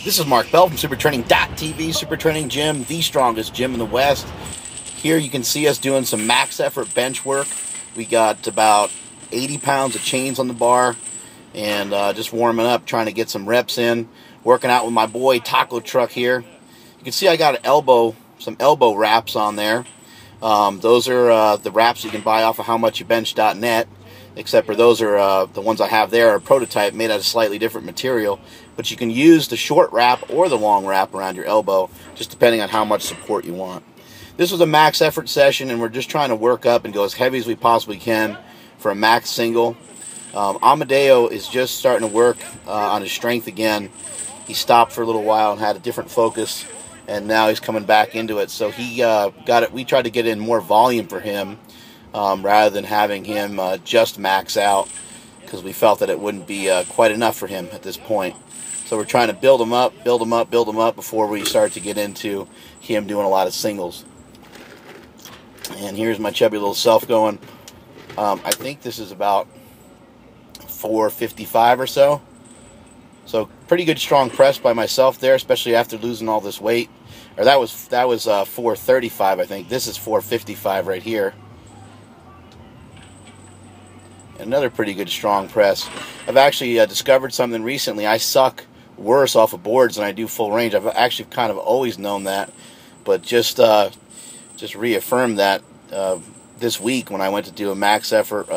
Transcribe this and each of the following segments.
This is Mark Bell from SuperTraining.tv, Super Training Gym, the strongest gym in the West. Here you can see us doing some max effort bench work. We got about 80 pounds of chains on the bar and just warming up, trying to get some reps in. Working out with my boy Taco Truck here. You can see I got some elbow wraps on there. Those are the wraps you can buy off of howmuchyoubench.net. Except for those are the ones I have there are a prototype made out of slightly different material. But you can use the short wrap or the long wrap around your elbow, just depending on how much support you want. This was a max effort session, and we're just trying to work up and go as heavy as we possibly can for a max single. Amadeo is just starting to work on his strength again. He stopped for a little while and had a different focus, and now he's coming back into it. So he got it. We tried to get in more volume for him. Rather than having him just max out, because we felt that it wouldn't be quite enough for him at this point. So we're trying to build him up before we start to get into him doing a lot of singles. And here's my chubby little self going. I think this is about 455 or so. So pretty good strong press by myself there, especially after losing all this weight. Or that was 435, I think. This is 455 right here. Another pretty good strong press. I've actually discovered something recently. I suck worse off of boards than I do full range. I've actually kind of always known that, but just reaffirmed that this week when I went to do a max effort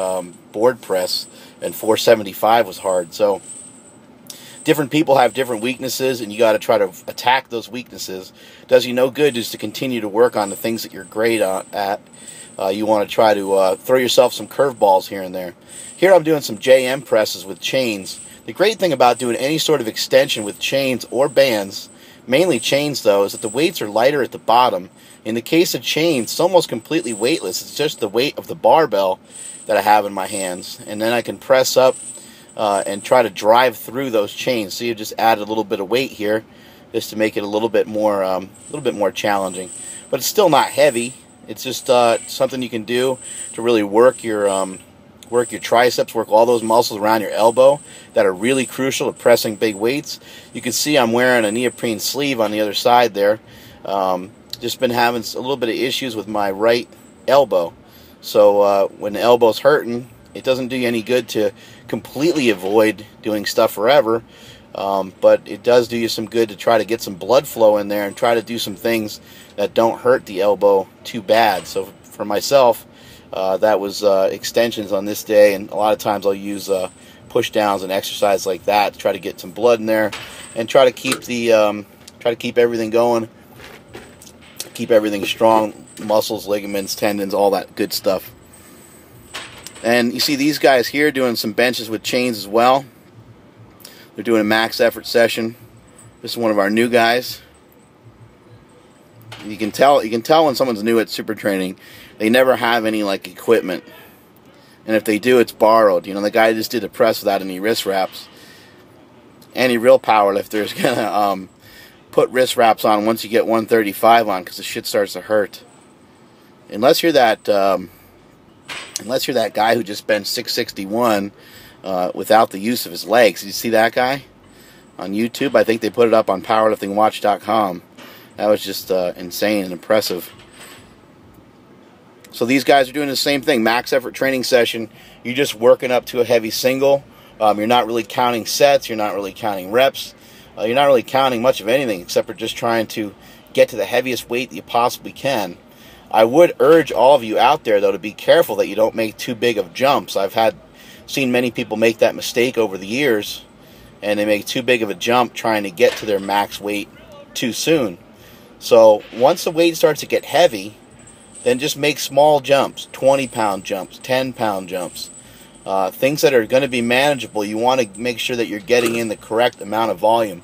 board press, and 475 was hard. So different people have different weaknesses, and you got to try to attack those weaknesses. Does you no good just to continue to work on the things that you're great at. You want to try to throw yourself some curveballs here and there. Here I'm doing some JM presses with chains. The great thing about doing any sort of extension with chains or bands, mainly chains though, is that the weights are lighter at the bottom. In the case of chains, it's almost completely weightless. It's just the weight of the barbell that I have in my hands. And then I can press up and try to drive through those chains. So you just add a little bit of weight here just to make it a little bit more challenging. But it's still not heavy. It's just something you can do to really work your triceps, work all those muscles around your elbow that are really crucial to pressing big weights. You can see I'm wearing a neoprene sleeve on the other side there. Just been having a little bit of issues with my right elbow. So when the elbow's hurting, it doesn't do you any good to completely avoid doing stuff forever. But it does do you some good to try to get some blood flow in there and try to do some things that don't hurt the elbow too bad. So for myself, that was extensions on this day, and a lot of times I'll use push downs and exercise like that to try to get some blood in there and try to keep everything going, keep everything strong, muscles, ligaments, tendons, all that good stuff. And you see these guys here doing some benches with chains as well. They're doing a max effort session. This is one of our new guys. You can tell when someone's new at super training. They never have any like equipment, and if they do, it's borrowed. You know, the guy just did a press without any wrist wraps. Any real power lifter is gonna put wrist wraps on once you get 135 on, because the shit starts to hurt. Unless you're that guy who just benched 661 without the use of his legs. Did you see that guy on YouTube? I think they put it up on powerliftingwatch.com. That was just insane and impressive. So these guys are doing the same thing, max effort training session. You're just working up to a heavy single. You're not really counting sets. You're not really counting reps. You're not really counting much of anything except for just trying to get to the heaviest weight that you possibly can. I would urge all of you out there, though, to be careful that you don't make too big of jumps. I've seen many people make that mistake over the years, and they make too big of a jump trying to get to their max weight too soon. So once the weight starts to get heavy, then just make small jumps, 20-pound jumps, 10-pound jumps, things that are going to be manageable. You want to make sure that you're getting in the correct amount of volume.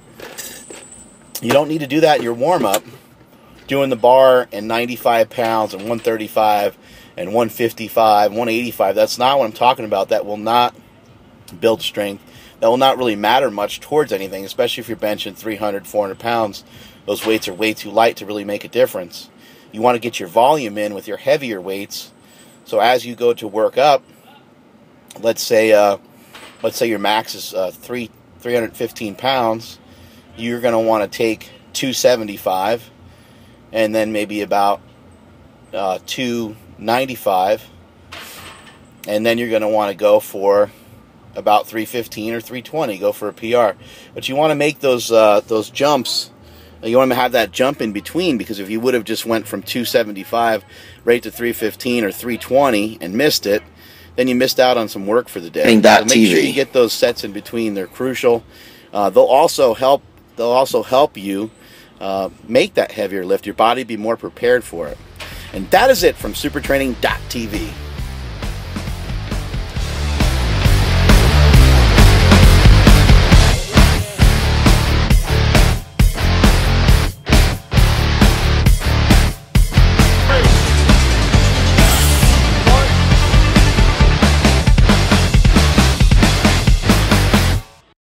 You don't need to do that in your warm-up, doing the bar and 95 pounds and 135 and 155, 185. That's not what I'm talking about. That will not build strength. That will not really matter much towards anything, especially if you're benching 300, 400 pounds. Those weights are way too light to really make a difference. You want to get your volume in with your heavier weights. So as you go to work up, let's say your max is 315 pounds. you're going to want to take 275 and then maybe about 295, and then you're going to want to go for about 315 or 320, go for a PR. But you want to make those jumps. You want to have that jump in between, because if you would have just went from 275 right to 315 or 320 and missed it, then you missed out on some work for the day. So make sure you get those sets in between. They're crucial. They'll also help you make that heavier lift, your body be more prepared for it. And that is it from supertraining.tv.